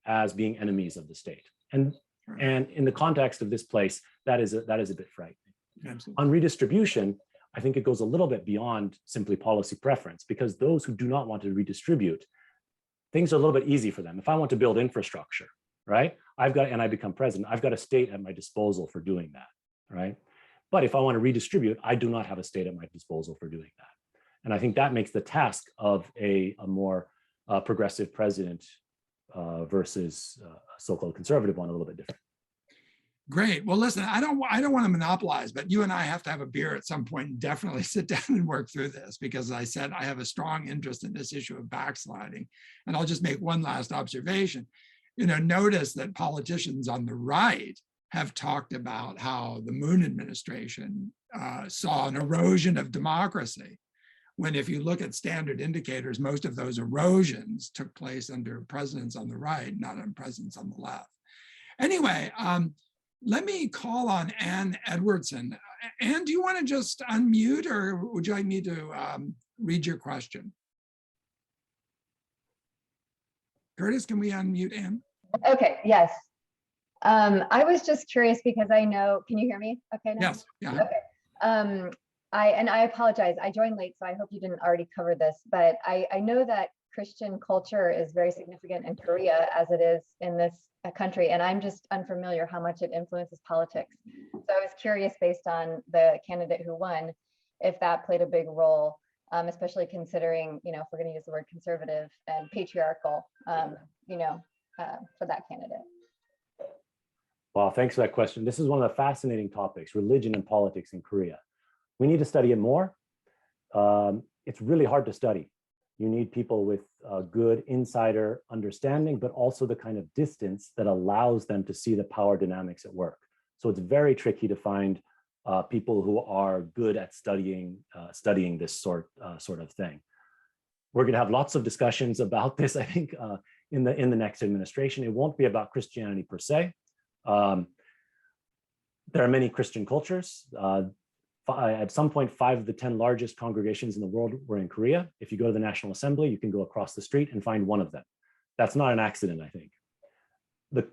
as being enemies of the state. And in the context of this place, that is a bit frightening. Absolutely. On redistribution, I think it goes a little bit beyond simply policy preference, because those who do not want to redistribute, things are a little bit easy for them. If I want to build infrastructure, right, and I become president, I've got a state at my disposal for doing that, right? But if I want to redistribute, I do not have a state at my disposal for doing that. And I think that makes the task of a more progressive president versus a so-called conservative one a little bit different. Great. Well, listen, I don't want to monopolize, but you and I have to have a beer at some point and definitely sit down and work through this, because as I said, I have a strong interest in this issue of backsliding. And I'll just make one last observation. Notice that politicians on the right have talked about how the Moon administration saw an erosion of democracy, when if you look at standard indicators, most of those erosions took place under presidents on the right, not on presidents on the left. Anyway, let me call on Ann Edwardson. Ann, do you want to just unmute, or would you like me to read your question? Curtis, can we unmute Ann? Okay, yes. I was just curious because I know, can you hear me? Okay. Now? Yes. Yeah. Okay. I apologize. I joined late, so I hope you didn't already cover this, but I know that Christian culture is very significant in Korea as it is in this country, and I'm just unfamiliar how much it influences politics. So I was curious, based on the candidate who won, if that played a big role, especially considering, if we're going to use the word conservative and patriarchal, for that candidate. Well, thanks for that question. This is one of the fascinating topics, religion and politics in Korea. We need to study it more. It's really hard to study. You need people with good insider understanding, but also the kind of distance that allows them to see the power dynamics at work. So it's very tricky to find people who are good at studying this sort of thing. We're going to have lots of discussions about this, I think, in the next administration. It won't be about Christianity per se. There are many Christian cultures. At some point, 5 of the 10 largest congregations in the world were in Korea. If you go to the National Assembly, you can go across the street and find one of them. That's not an accident, I think.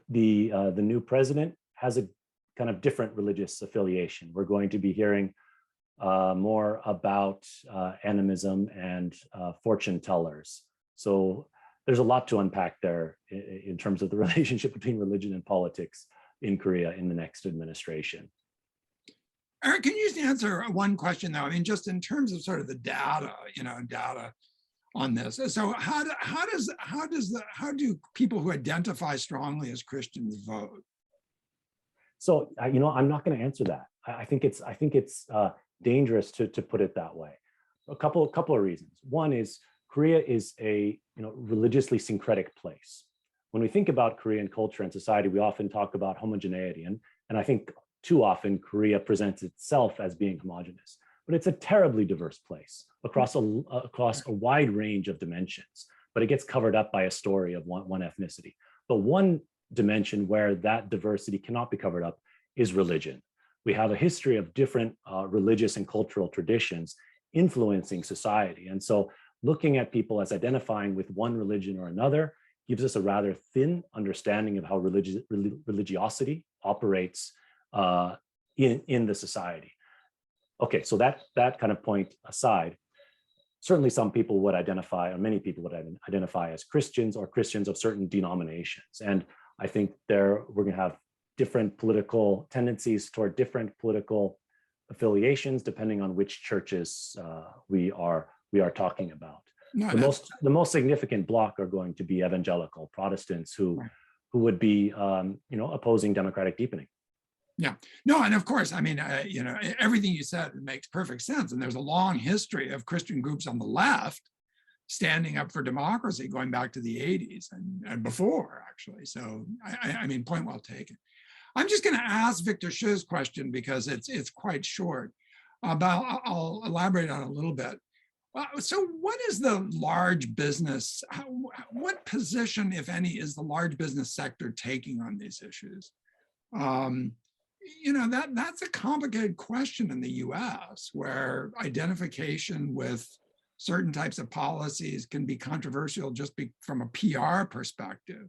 The new president has a kind of different religious affiliation. We're going to be hearing more about animism and fortune tellers. So there's a lot to unpack there in terms of the relationship between religion and politics in Korea in the next administration. Erik, can you just answer one question though? I mean, just in terms of sort of the data, data on this. So how do people who identify strongly as Christians vote? So I'm not going to answer that. I think it's dangerous to put it that way. A couple of reasons. One is Korea is a religiously syncretic place. When we think about Korean culture and society, we often talk about homogeneity, and I think too often Korea presents itself as being homogeneous, but it's a terribly diverse place across a wide range of dimensions, but it gets covered up by a story of one ethnicity. But one dimension where that diversity cannot be covered up is religion. We have a history of different religious and cultural traditions influencing society. And so looking at people as identifying with one religion or another gives us a rather thin understanding of how religiosity operates in the society. Okay, so that kind of point aside, certainly some people would identify, or many people would identify as Christians or Christians of certain denominations. And I think we're going to have different political tendencies toward different political affiliations, depending on which churches we are talking about. No, the most significant bloc are going to be evangelical Protestants who would be opposing democratic deepening. Yeah, no, and of course, I mean, everything you said makes perfect sense. And there's a long history of Christian groups on the left standing up for democracy going back to the 80s and before, actually. So, I mean, point well taken. I'm just going to ask Victor Shi's question because it's quite short, but I'll elaborate on it a little bit. So what is the large business, what position, if any, is the large business sector taking on these issues? That's a complicated question in the US, where identification with certain types of policies can be controversial just from a PR perspective.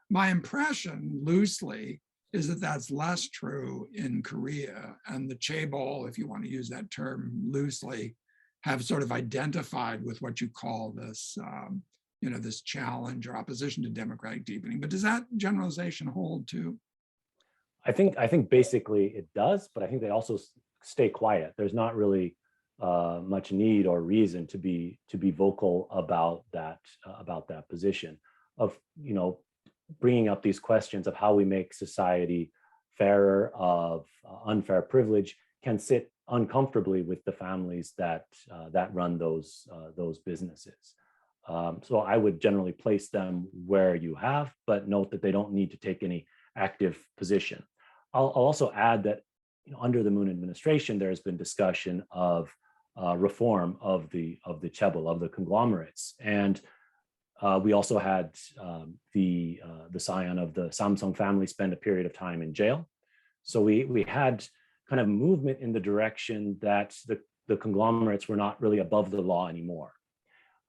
My impression, loosely, is that that's less true in Korea. And the chaebol, if you want to use that term loosely, have sort of identified with what you call this, this challenge or opposition to democratic deepening. But does that generalization hold too? I think basically it does, but I think they also stay quiet. There's not really much need or reason to be vocal about that position of bringing up these questions of how we make society fairer, of unfair privilege can sit uncomfortably with the families that run those businesses. So I would generally place them where you have, but note that they don't need to take any active position. I'll also add that under the Moon administration, there has been discussion of reform of the chaebol, of the conglomerates, and we also had the scion of the Samsung family spend a period of time in jail. So we had kind of movement in the direction that the conglomerates were not really above the law anymore.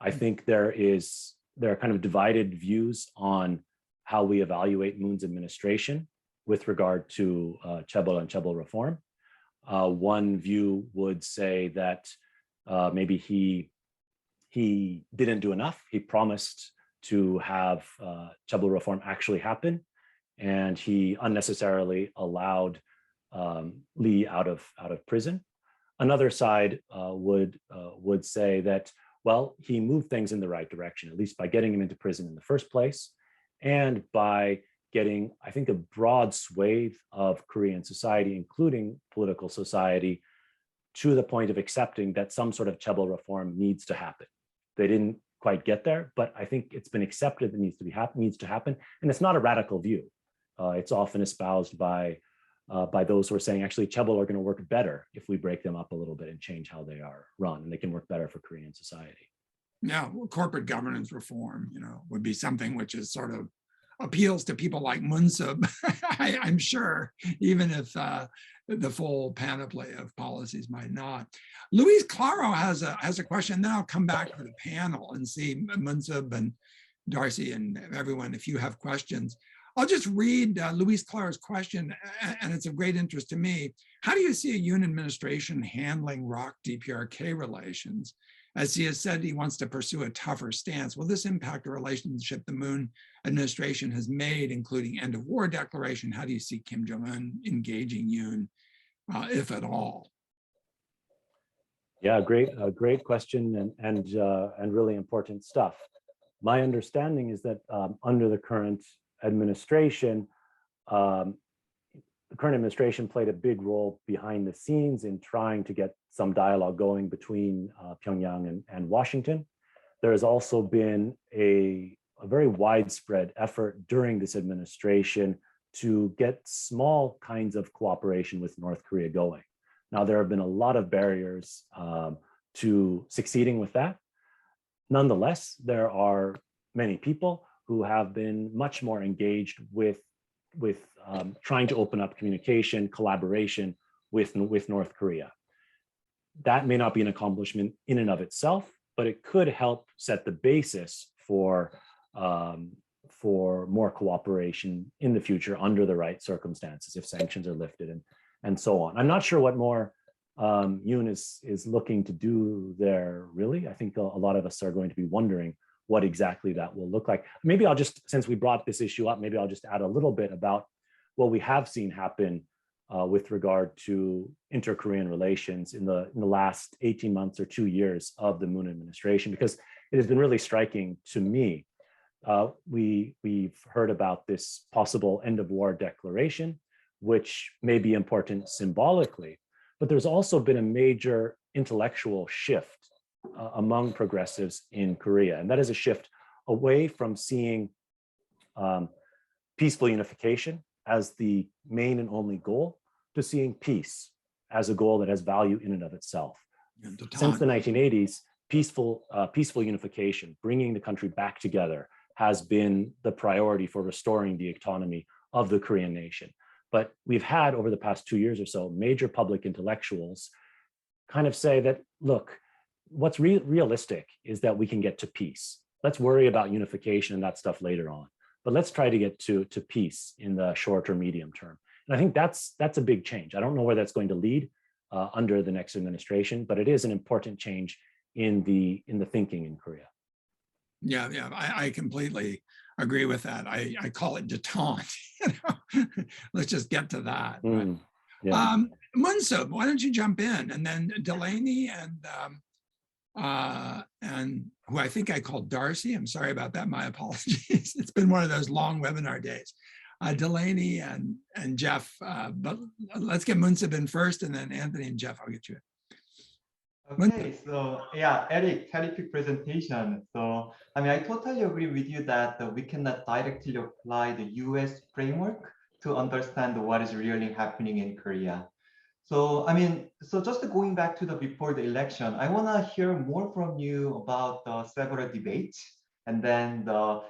I think there are kind of divided views on how we evaluate Moon's administration with regard to chaebol and chaebol reform. One view would say that maybe he didn't do enough. He promised to have chaebol reform actually happen, and he unnecessarily allowed Lee out of prison. Another side would say that, well, he moved things in the right direction, at least by getting him into prison in the first place, and by getting, I think, a broad swathe of Korean society, including political society, to the point of accepting that some sort of chaebol reform needs to happen. They didn't quite get there, but I think it's been accepted that needs to happen, and it's not a radical view. It's often espoused by those who are saying, actually, chaebol are going to work better if we break them up a little bit and change how they are run, and they can work better for Korean society. Now, corporate governance reform, would be something which is sort of appeals to people like Munsub, I'm sure, even if the full panoply of policies might not. Luis Claro has a question, then I'll come back to the panel and see Munsub and Darcy and everyone, if you have questions. I'll just read Luis Claro's question, and it's of great interest to me. How do you see a Yoon administration handling ROK-DPRK relations? As he has said, he wants to pursue a tougher stance. Will this impact the relationship the Moon administration has made, including end of war declaration? How do you see Kim Jong-un engaging Yoon, if at all? Yeah, great question, and really important stuff. My understanding is that under the current administration, the current administration played a big role behind the scenes in trying to get some dialogue going between Pyongyang and Washington. There has also been a very widespread effort during this administration to get small kinds of cooperation with North Korea going. Now, there have been a lot of barriers to succeeding with that. Nonetheless, there are many people who have been much more engaged with trying to open up communication, collaboration with North Korea. That may not be an accomplishment in and of itself, but it could help set the basis for more cooperation in the future under the right circumstances, if sanctions are lifted and so on. I'm not sure what more Yoon is looking to do there, really. I think a lot of us are going to be wondering what exactly that will look like. Maybe I'll just, since we brought this issue up, maybe I'll just add a little bit about what we have seen happen with regard to inter-Korean relations in the last 18 months or 2 years of the Moon administration, because it has been really striking to me. We've heard about this possible end of war declaration, which may be important symbolically, but there's also been a major intellectual shift among progressives in Korea. And that is a shift away from seeing peaceful unification as the main and only goal to seeing peace as a goal that has value in and of itself. Since the 1980s, peaceful unification, bringing the country back together, has been the priority for restoring the autonomy of the Korean nation. But we've had, over the past 2 years or so, major public intellectuals kind of say that, look, what's realistic is that we can get to peace. Let's worry about unification and that stuff later on. but let's try to get to peace in the short or medium term. And I think that's a big change. I don't know where that's going to lead under the next administration, but it is an important change in the thinking in Korea. Yeah, I completely agree with that. I call it detente. Let's just get to that. Right? Yeah. Munsub, why don't you jump in, and then Delaney and who I think I called Darcy. I'm sorry about that. My apologies. It's been one of those long webinar days. Delaney and Jeff, but let's get Munsub in first, and then Anthony and Jeff, I'll get you in. Okay, so yeah, Eric, terrific presentation. So, I mean, I totally agree with you that we cannot directly apply the US framework to understand what is really happening in Korea. So, I mean, so just going back to the before the election, I want to hear more from you about the several debates. And then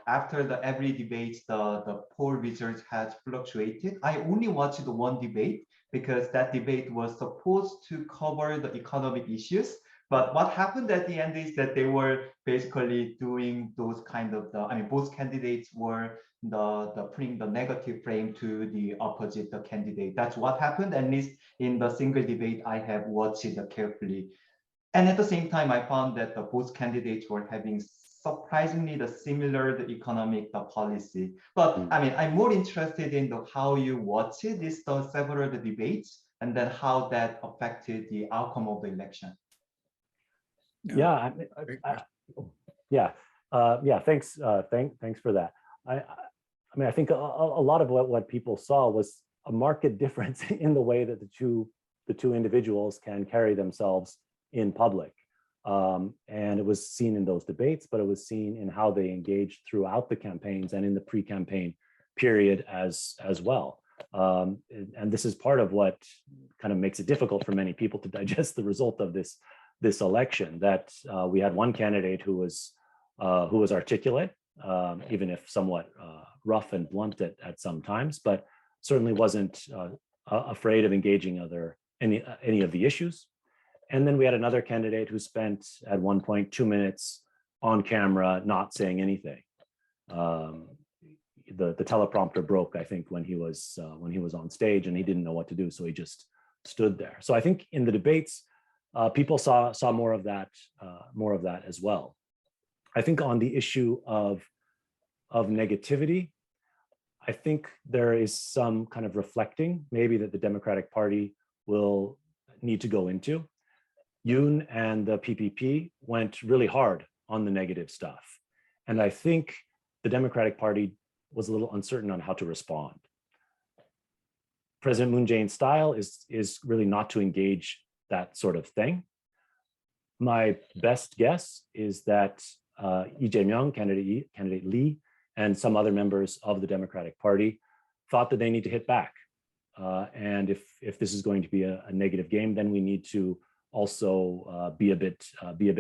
after every debate, the poll results has fluctuated. I only watched the one debate because that debate was supposed to cover the economic issues. But what happened at the end is that they were basically doing those kind of I mean, both candidates were putting the negative frame to the opposite candidate. That's what happened, at least in the single debate I have watched it carefully. And at the same time, I found that both candidates were having surprisingly the economic policy. But I mean, I'm more interested in how you watch it, several debates, and then how that affected the outcome of the election. Yeah, thanks for that. I mean, I think a lot of what people saw was a marked difference in the way that the two individuals can carry themselves in public. And it was seen in those debates, but it was seen in how they engaged throughout the campaigns and in the pre-campaign period as well. And this is part of what kind of makes it difficult for many people to digest the result of this election, that we had one candidate who was articulate, even if somewhat rough and blunt at some times, but certainly wasn't afraid of engaging any of the issues. And then we had another candidate who spent at one point 2 minutes on camera not saying anything. The teleprompter broke, I think, when he was on stage, and he didn't know what to do, so he just stood there. So I think in the debates, people saw more of that as well. I think on the issue of negativity, I think there is some kind of reflecting maybe that the Democratic Party will need to go into. Yoon and the PPP went really hard on the negative stuff. And I think the Democratic Party was a little uncertain on how to respond. President Moon Jae-in's style is really not to engage that sort of thing. My best guess is that Lee Jae-myung, candidate Lee, and some other members of the Democratic Party thought that they need to hit back. And if this is going to be a negative game, then we need to also be a bit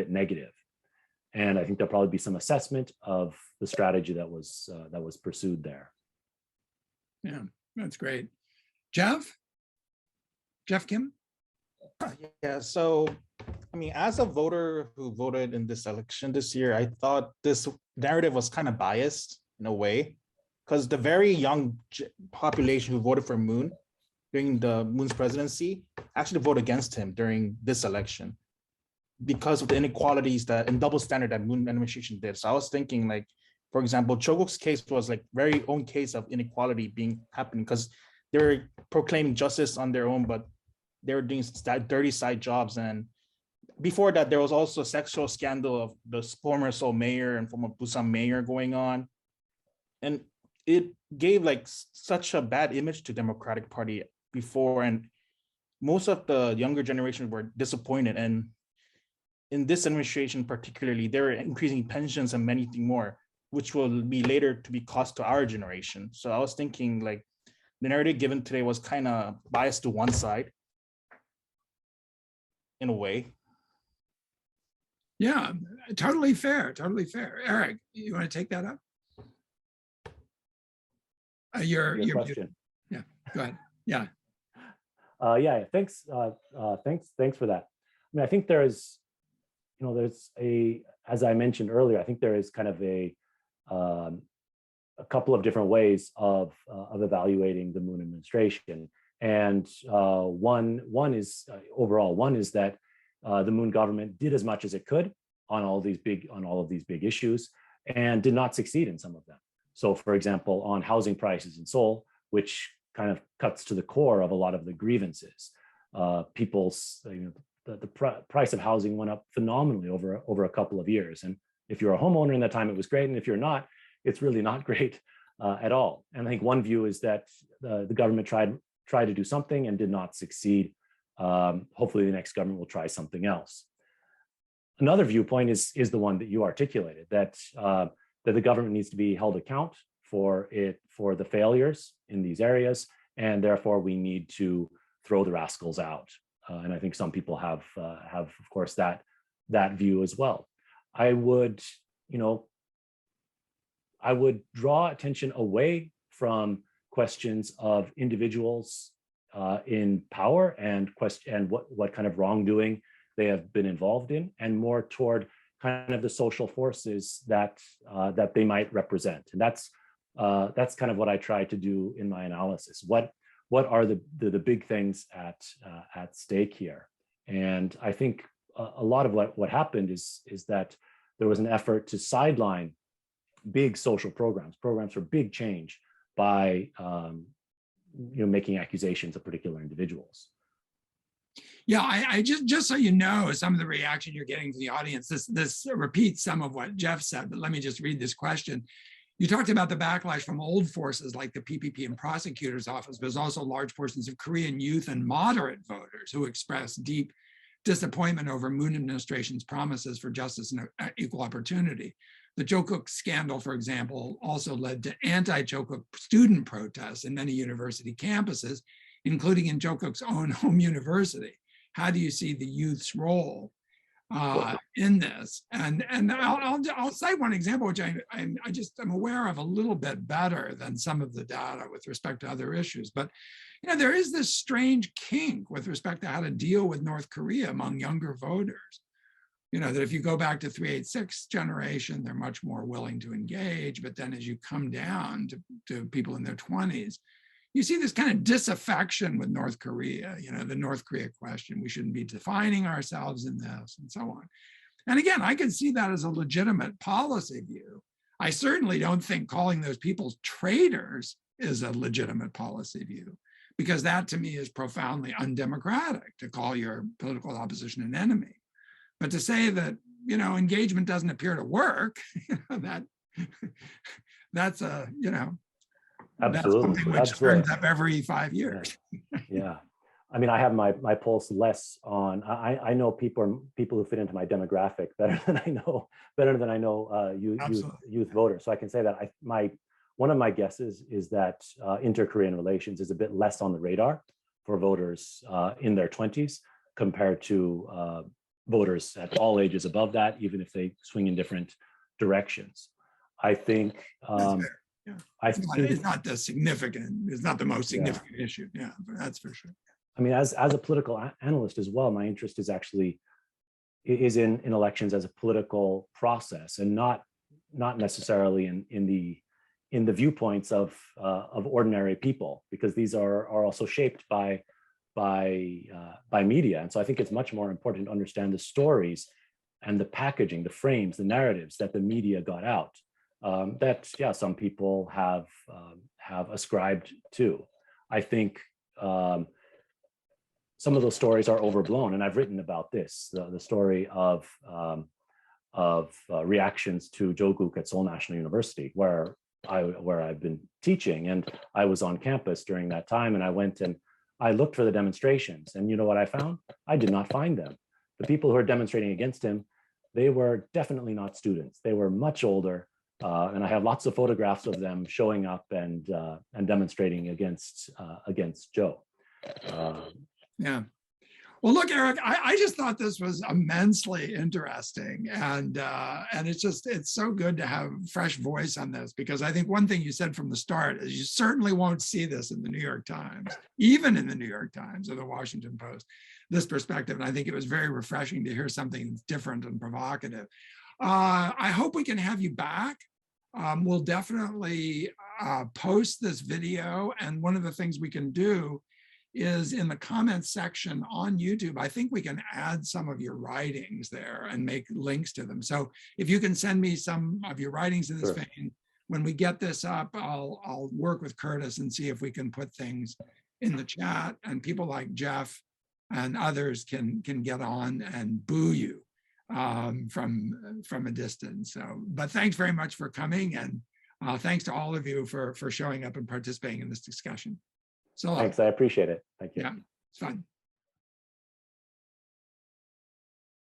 negative. And I think there'll probably be some assessment of the strategy that was pursued there. Yeah, that's great. Jeff Kim? Yeah, so I mean, as a voter who voted in this election this year, I thought this narrative was kind of biased in a way, because the very young population who voted for Moon during Moon's presidency actually voted against him during this election because of the inequalities and double standard that Moon administration did. So I was thinking, like, for example, Cho-guk's case was like very own case of inequality happening, because they were proclaiming justice on their own, but they were doing dirty side jobs. And before that, there was also a sexual scandal of the former Seoul mayor and former Busan mayor going on. And it gave like such a bad image to Democratic Party before. And most of the younger generation were disappointed. And in this administration particularly, they're increasing pensions and many things more, which will be later to be cost to our generation. So I was thinking, like, the narrative given today was kind of biased to one side in a way. Yeah, totally fair, totally fair. Erik, you want to take that up? Your question. Yeah, go ahead. Yeah. Yeah, thanks for that. I mean, I think there's as I mentioned earlier, I think there is kind of a a couple of different ways of evaluating the Moon administration. And one is overall, one is that the Moon government did as much as it could on all of these big issues and did not succeed in some of them. So for example, on housing prices in Seoul, which kind of cuts to the core of a lot of the grievances, people's, the price of housing went up phenomenally over a couple of years. And if you're a homeowner in that time, it was great. And if you're not, it's really not great at all. And I think one view is that the government tried to do something and did not succeed. Hopefully the next government will try something else. Another viewpoint is the one that you articulated, that the government needs to be held account for the failures in these areas, and therefore we need to throw the rascals out. And I think some people have of course that view as well. I would draw attention away from questions of individuals in power and what kind of wrongdoing they have been involved in, and more toward kind of the social forces that they might represent. And that's kind of what I try to do in my analysis. What are the big things at stake here? And I think a lot of what happened is that there was an effort to sideline big social programs for big change by making accusations of particular individuals. Yeah, I just so you know, some of the reaction you're getting from the audience, this repeats some of what Jeff said, but let me just read this question. You talked about the backlash from old forces like the PPP and prosecutor's office, but there's also large portions of Korean youth and moderate voters who expressed deep disappointment over Moon administration's promises for justice and equal opportunity. The Jokuk scandal, for example, also led to anti-Jokuk student protests in many university campuses, including in Jokuk's own home university. How do you see the youth's role in this? And I'll cite one example, which I'm aware of a little bit better than some of the data with respect to other issues. But there is this strange kink with respect to how to deal with North Korea among younger voters. That if you go back to 386 generation, they're much more willing to engage. But then as you come down to people in their 20s, you see this kind of disaffection with North Korea, the North Korea question. We shouldn't be defining ourselves in this and so on. And again, I can see that as a legitimate policy view. I certainly don't think calling those people traitors is a legitimate policy view, because that to me is profoundly undemocratic, to call your political opposition an enemy. But to say that, engagement doesn't appear to work, that's a, Absolutely. That's something which turns up every 5 years. Yeah. I mean, I have my pulse less on, I know people who fit into my demographic better than I know youth voters. So I can say that one of my guesses is that InterKorean Relations is a bit less on the radar for voters in their 20s compared to voters at all ages above that, even if they swing in different directions. I think it's not the most significant issue. Yeah, that's for sure. I mean, as a political analyst as well, my interest is in elections as a political process, and not necessarily in the viewpoints of ordinary people, because these are also shaped by media. And so I think it's much more important to understand the stories and the packaging, the frames, the narratives that the media got out. Some people have ascribed to. I think some of those stories are overblown, and I've written about this. The story of reactions to Jokuk at Seoul National University, where I've been teaching, and I was on campus during that time, and I went and I looked for the demonstrations, and you know what I found? I did not find them. The people who are demonstrating against him, they were definitely not students. They were much older. And I have lots of photographs of them showing up and demonstrating against Joe. Yeah. Well, look, Erik, I just thought this was immensely interesting, and it's so good to have fresh voice on this, because I think one thing you said from the start is you certainly won't see this in the New York Times, even in the New York Times or the Washington Post, this perspective. And I think it was very refreshing to hear something different and provocative. I hope we can have you back we'll definitely post this video. And one of the things we can do is in the comments section on YouTube, I think we can add some of your writings there and make links to them. So if you can send me some of your writings in this Sure. vein, when we get this up, I'll work with Curtis and see if we can put things in the chat, and people like Jeff and others can get on and boo you from a distance. So, but thanks very much for coming, and thanks to all of you for showing up and participating in this discussion. So Thanks, I appreciate it. Thank you. yeah, it's fun.